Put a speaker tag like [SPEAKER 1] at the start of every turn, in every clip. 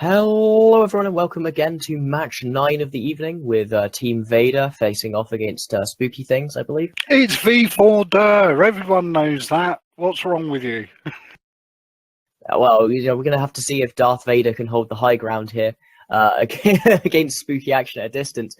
[SPEAKER 1] Hello everyone and welcome again to match 9 of the evening with Team Vader facing off against Spooky Things, I believe.
[SPEAKER 2] It's V4 Dur. Everyone knows that. What's wrong with you?
[SPEAKER 1] Well, we're going to have to see if Darth Vader can hold the high ground here against Spooky Action at a distance.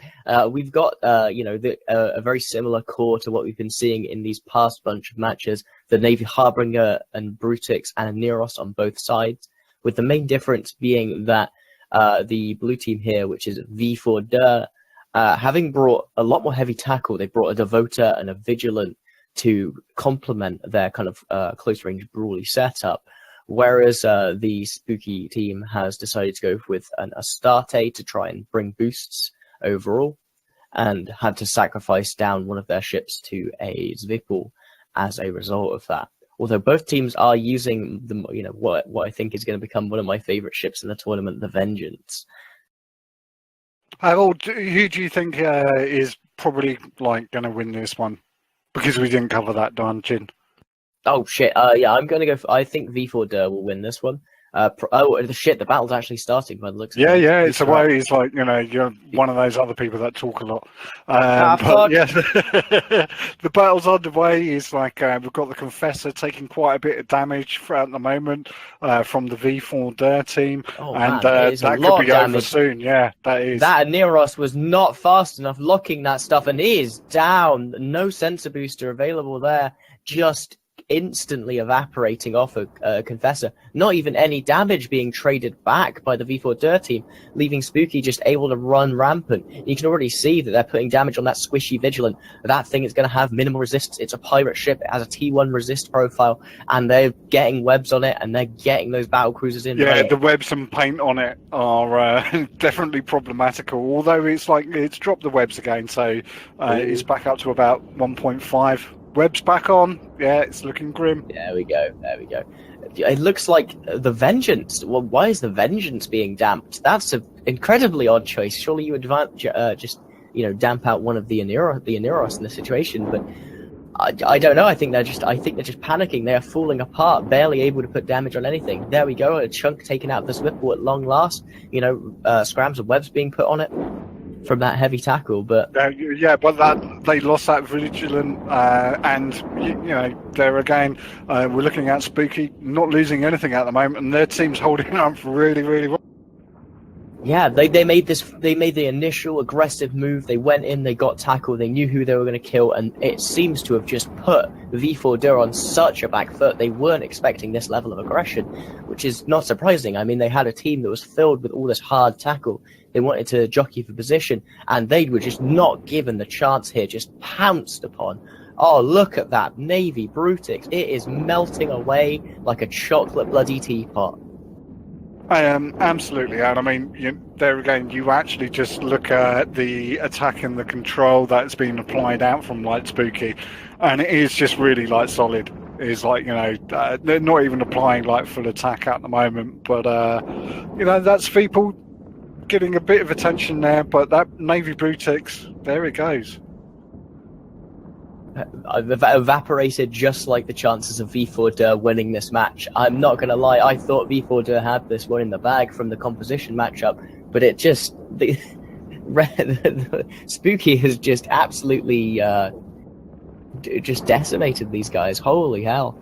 [SPEAKER 1] We've got, a very similar core to what we've been seeing in these past bunch of matches. The Navy Harbinger and Brutix and Neros on both sides, with the main difference being that the blue team here, which is V4 Dur, having brought a lot more heavy tackle, they brought a Devoter and a Vigilant to complement their kind of close-range brawly setup, whereas the Spooky team has decided to go with an Astarte to try and bring boosts overall, and had to sacrifice down one of their ships to a Zvipul as a result of that. Although both teams are using what I think is going to become one of my favorite ships in the tournament, the Vengeance.
[SPEAKER 2] Harold, who do you think is probably going to win this one? Because we didn't cover that dungeon.
[SPEAKER 1] Oh shit! I'm going to go. I think V4 Dur will win this one. The battle's actually starting by the looks of it.
[SPEAKER 2] Yeah, it's a way. It's like, you're one of those other people that talk a lot.
[SPEAKER 1] But
[SPEAKER 2] yeah, the battle's underway. It's like we've got the Confessor taking quite a bit of damage at the moment from the V4 Dur team, and that could be over soon. Yeah, that is.
[SPEAKER 1] That Neros was not fast enough locking that stuff, and he is down. No sensor booster available there. Just instantly evaporating off a Confessor. Not even any damage being traded back by the V4 Dur team, leaving Spooky just able to run rampant. You can already see that they're putting damage on that squishy Vigilant. That thing is going to have minimal resistance. It's a pirate ship. It has a T1 resist profile, and they're getting webs on it, and they're getting those battle cruisers in.
[SPEAKER 2] Yeah, the webs and paint on it are definitely problematical. Although it's dropped the webs again, so it's back up to about 1.5. Web's back on. Yeah, it's looking grim.
[SPEAKER 1] There we go. It looks like the Vengeance. Well, why is the Vengeance being damped? That's an incredibly odd choice. Surely you would just damp out one of the Aneros in this situation. But I don't know. I think they're just panicking. They are falling apart, barely able to put damage on anything. There we go. A chunk taken out of the Zwipple at long last. Scrams of webs being put on it from that heavy tackle, but
[SPEAKER 2] but they lost that Vigilant, and there again, we're looking at Spooky not losing anything at the moment, and their team's holding up really, really well.
[SPEAKER 1] Yeah, they made the initial aggressive move. They went in, they got tackled, they knew who they were going to kill, and it seems to have just put V4 Dur on such a back foot. They weren't expecting this level of aggression, which is not surprising. I mean, they had a team that was filled with all this hard tackle. They wanted to jockey for position, and they were just not given the chance here, just pounced upon. Oh, look at that Navy Brutix. It is melting away like a chocolate bloody teapot.
[SPEAKER 2] Absolutely, and I mean, there again, you actually just look at the attack and the control that's been applied out from Light Spooky, and it is just really solid. It's they're not even applying full attack at the moment, but that's people getting a bit of attention there. But that Navy Brutix, there it goes.
[SPEAKER 1] Evaporated just like the chances of V4 Dur winning this match. I'm not going to lie, I thought V4 Dur had this one in the bag from the composition matchup, but it just... Spooky has just absolutely just decimated these guys. Holy hell.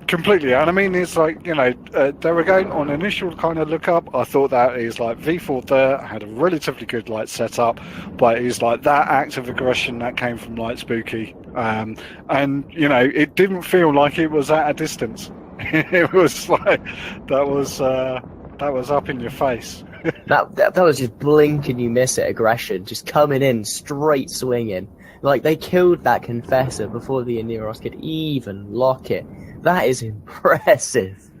[SPEAKER 2] Completely, and I mean, it's they were going on initial kind of look up. I thought that is V4 Dur had a relatively good setup, but it's that act of aggression that came from Light Spooky, and it didn't feel like it was at a distance. It was that was up in your face.
[SPEAKER 1] that was just blink and you miss it aggression, just coming in straight swinging. They killed that Confessor before the Aneros could even lock it. That is impressive.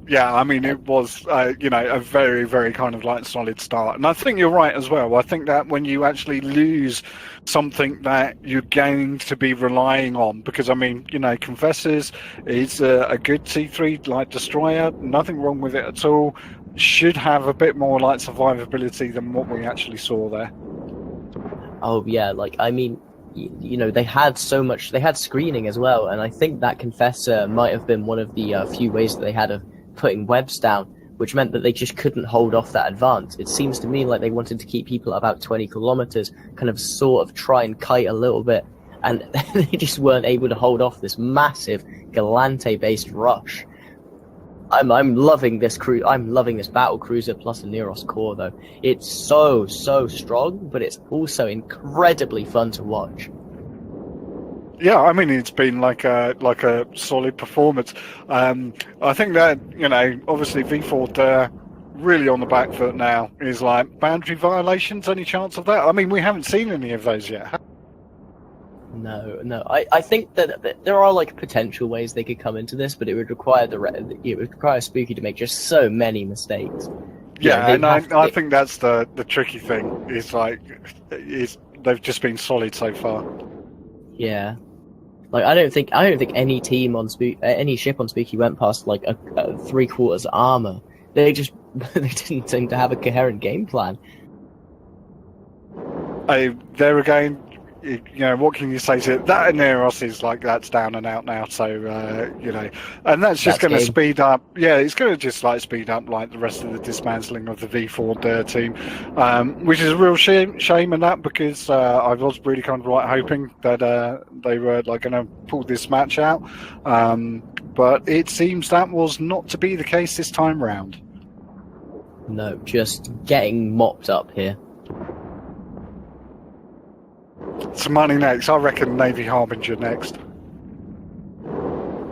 [SPEAKER 2] Yeah, I mean, it was, a very, very kind of solid start. And I think you're right as well. I think that when you actually lose something that you're going to be relying on, because, I mean, Confessors is a good T3 destroyer, nothing wrong with it at all. Should have a bit more survivability than what we actually saw there.
[SPEAKER 1] Oh, yeah, I mean... they had screening as well, and I think that Confessor might have been one of the few ways that they had of putting webs down. which meant that they just couldn't hold off that advance. It seems to me like they wanted to keep people at about 20 kilometers, kind of sort of try and kite a little bit, and they just weren't able to hold off this massive Galante-based rush. I'm loving this I'm loving this battle cruiser plus a Neros core though. It's so strong, but it's also incredibly fun to watch.
[SPEAKER 2] Yeah, I mean it's been like a solid performance. I think that obviously V4 really on the back foot now. Is like boundary violations. Any chance of that? I mean we haven't seen any of those yet.
[SPEAKER 1] No. I think that there are like potential ways they could come into this, but it would require Spooky to make just so many mistakes.
[SPEAKER 2] Yeah, and I think that's the tricky thing. Is they've just been solid so far.
[SPEAKER 1] Yeah, like I don't think any team on any ship on Spooky went past like a 3/4 armor. They didn't seem to have a coherent game plan.
[SPEAKER 2] There again. What can you say to it? That Neros is like that's down and out now. So and that's just going to speed up. Yeah, it's going to just like speed up like the rest of the dismantling of the V4 team, which is a real shame in that because I was really kind of like hoping that they were like going to pull this match out, but it seems that was not to be the case this time round.
[SPEAKER 1] No, just getting mopped up here.
[SPEAKER 2] Some money next. I reckon Navy Harbinger next.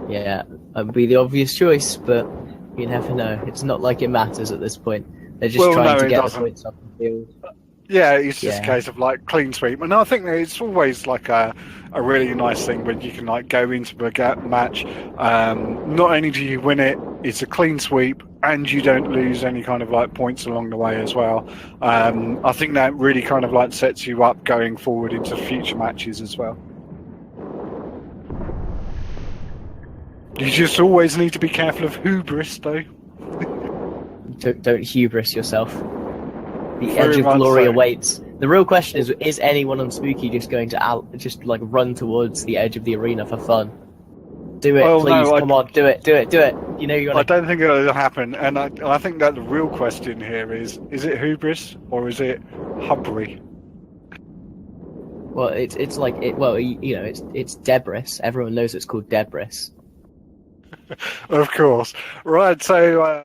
[SPEAKER 1] Yeah, that would be the obvious choice, but you never know. It's not like it matters at this point. They're just trying to get the points up the field.
[SPEAKER 2] Yeah, it's just a case of like clean sweep, and I think that it's always like a really nice thing when you can like go into a match. Not only do you win it, it's a clean sweep, and you don't lose any kind of like points along the way as well. I think that really kind of like sets you up going forward into future matches as well. You just always need to be careful of hubris, though.
[SPEAKER 1] Don't hubris yourself. The edge of glory awaits. The real question is anyone on Spooky just going to just like run towards the edge of the arena for fun? Do it, please. No, come on, do it. You know you're. I
[SPEAKER 2] don't think it'll happen, and I think that the real question here is it hubris or is it hubris?
[SPEAKER 1] Well, it's like it's debris. Everyone knows it's called debris.
[SPEAKER 2] Of course, right? So.